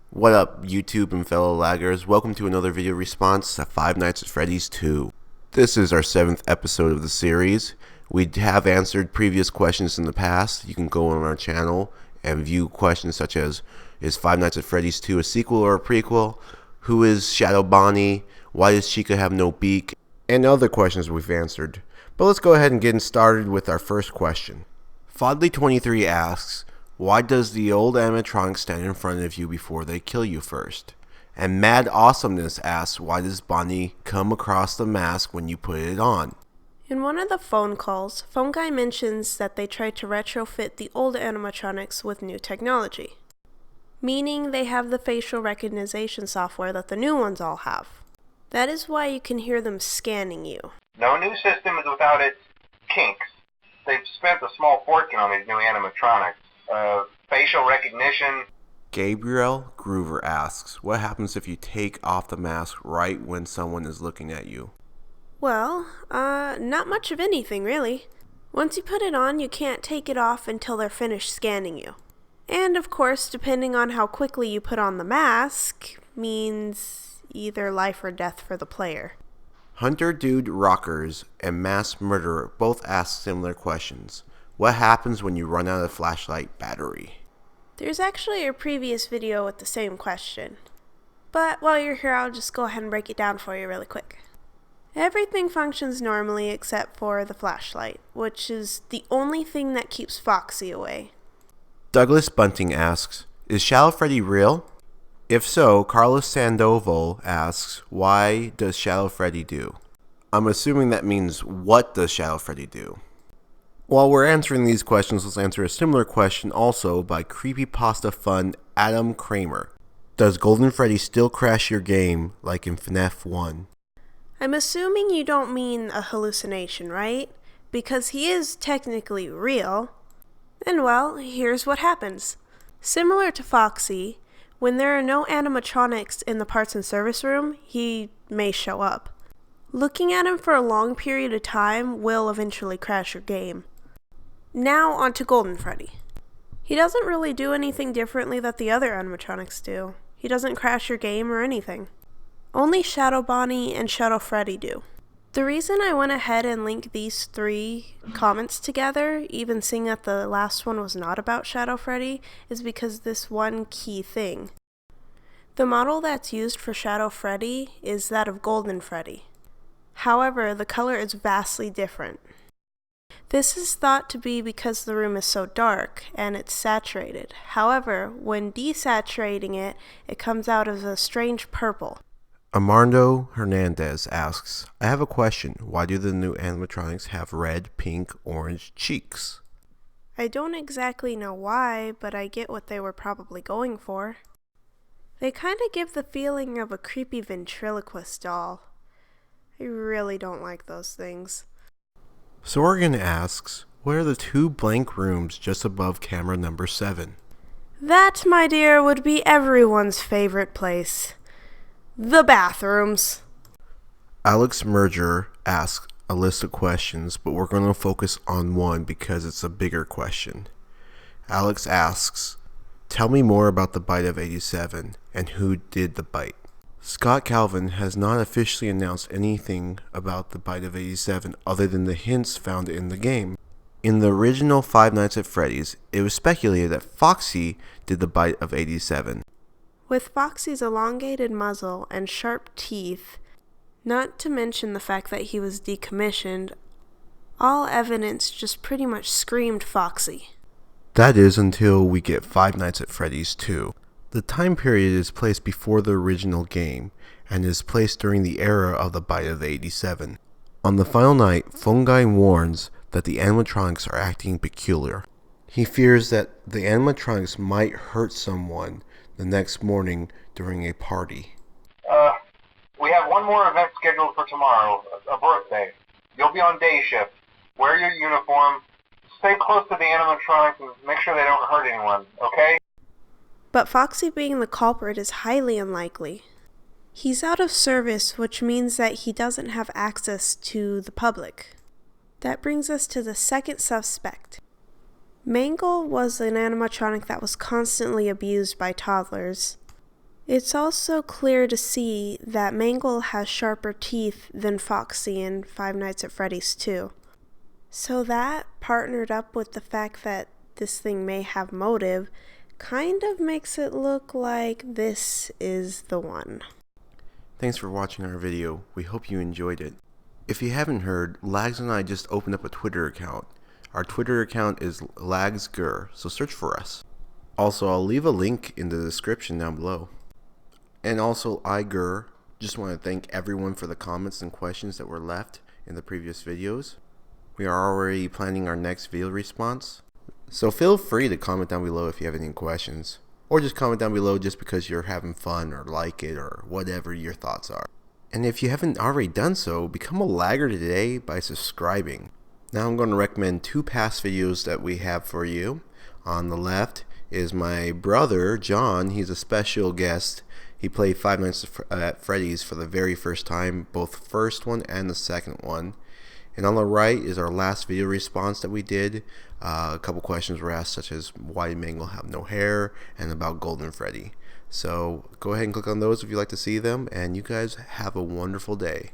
What up, YouTube and fellow laggers? Welcome to another video response to Five Nights at Freddy's 2. This is our 7th episode of the series. We have answered previous questions in the past. You can go on our channel and view questions such as, is Five Nights at Freddy's 2 a sequel or a prequel? Who is Shadow Bonnie? Why does Chica have no beak? And other questions we've answered. But let's go ahead and get started with our first question. Fodley23 asks, why does the old animatronic stand in front of you before they kill you first? And Mad Awesomeness asks, why does Bonnie come across the mask when you put it on? In one of the phone calls, Phone Guy mentions that they tried to retrofit the old animatronics with new technology, meaning they have the facial recognition software that the new ones all have. That is why you can hear them scanning you. No new system is without its kinks. They've spent a small fortune on these new animatronics. Facial recognition. Gabriel Groover asks, what happens if you take off the mask right when someone is looking at you? Well, not much of anything really. Once you put it on, you can't take it off until they're finished scanning you. And of course, depending on how quickly you put on the mask, means either life or death for the player. Hunter Dude Rockers and Mass Murderer both ask similar questions. What happens when you run out of flashlight battery? There's actually a previous video with the same question. But while you're here, I'll just go ahead and break it down for you really quick. Everything functions normally except for the flashlight, which is the only thing that keeps Foxy away. Douglas Bunting asks, is Shadow Freddy real? If so, Carlos Sandoval asks, why does Shadow Freddy do? I'm assuming that means, what does Shadow Freddy do? While we're answering these questions, let's answer a similar question also by Creepypasta Fun Adam Kramer. Does Golden Freddy still crash your game like in Fnaf 1? I'm assuming you don't mean a hallucination, right? Because he is technically real. And well, here's what happens. Similar to Foxy, when there are no animatronics in the parts and service room, he may show up. Looking at him for a long period of time will eventually crash your game. Now on to Golden Freddy. He doesn't really do anything differently that the other animatronics do. He doesn't crash your game or anything. Only Shadow Bonnie and Shadow Freddy do. The reason I went ahead and linked these 3 comments together, even seeing that the last one was not about Shadow Freddy, is because this one key thing. The model that's used for Shadow Freddy is that of Golden Freddy. However, the color is vastly different. This is thought to be because the room is so dark and it's saturated. However, when desaturating it, it comes out as a strange purple. Armando Hernandez asks, I have a question. Why do the new animatronics have red, pink, orange cheeks? I don't exactly know why, but I get what they were probably going for. They kind of give the feeling of a creepy ventriloquist doll. I really don't like those things. Sorgan asks, what are the 2 blank rooms just above camera number 7? That, my dear, would be everyone's favorite place. The bathrooms. Alex Merger asks a list of questions, but we're going to focus on one because it's a bigger question. Alex asks, tell me more about the bite of 87 and who did the bite. Scott Calvin has not officially announced anything about the bite of 87 other than the hints found in the game. In the original Five Nights at Freddy's, it was speculated that Foxy did the bite of 87. With Foxy's elongated muzzle and sharp teeth, not to mention the fact that he was decommissioned, all evidence just pretty much screamed Foxy. That is until we get Five Nights at Freddy's 2. The time period is placed before the original game and is placed during the era of the bite of 87. On the final night, Phone Guy warns that the animatronics are acting peculiar. He fears that the animatronics might hurt someone the next morning during a party. We have one more event scheduled for tomorrow, a birthday. You'll be on day shift. Wear your uniform. Stay close to the animatronics and make sure they don't hurt anyone, okay? But Foxy being the culprit is highly unlikely. He's out of service, which means that he doesn't have access to the public. That brings us to the second suspect. Mangle was an animatronic that was constantly abused by toddlers. It's also clear to see that Mangle has sharper teeth than Foxy in Five Nights at Freddy's 2. So that, partnered up with the fact that this thing may have motive, kind of makes it look like this is the one. Thanks for watching our video. We hope you enjoyed it. If you haven't heard, Lags and I just opened up a Twitter account. Our Twitter account is Gurr, so search for us. Also, I'll leave a link in the description down below. And also, Gurr, just want to thank everyone for the comments and questions that were left in the previous videos. We are already planning our next video response, so feel free to comment down below if you have any questions. Or just comment down below just because you're having fun or like it or whatever your thoughts are. And if you haven't already done so, become a lagger today by subscribing. Now I'm going to recommend two past videos that we have for you. On the left is my brother, John. He's a special guest. He played Five Nights at Freddy's for the very first time, both the first one and the second one. And on the right is our last video response that we did. A couple questions were asked, such as why did Mangle have no hair, and about Golden Freddy. So go ahead and click on those if you'd like to see them, and you guys have a wonderful day.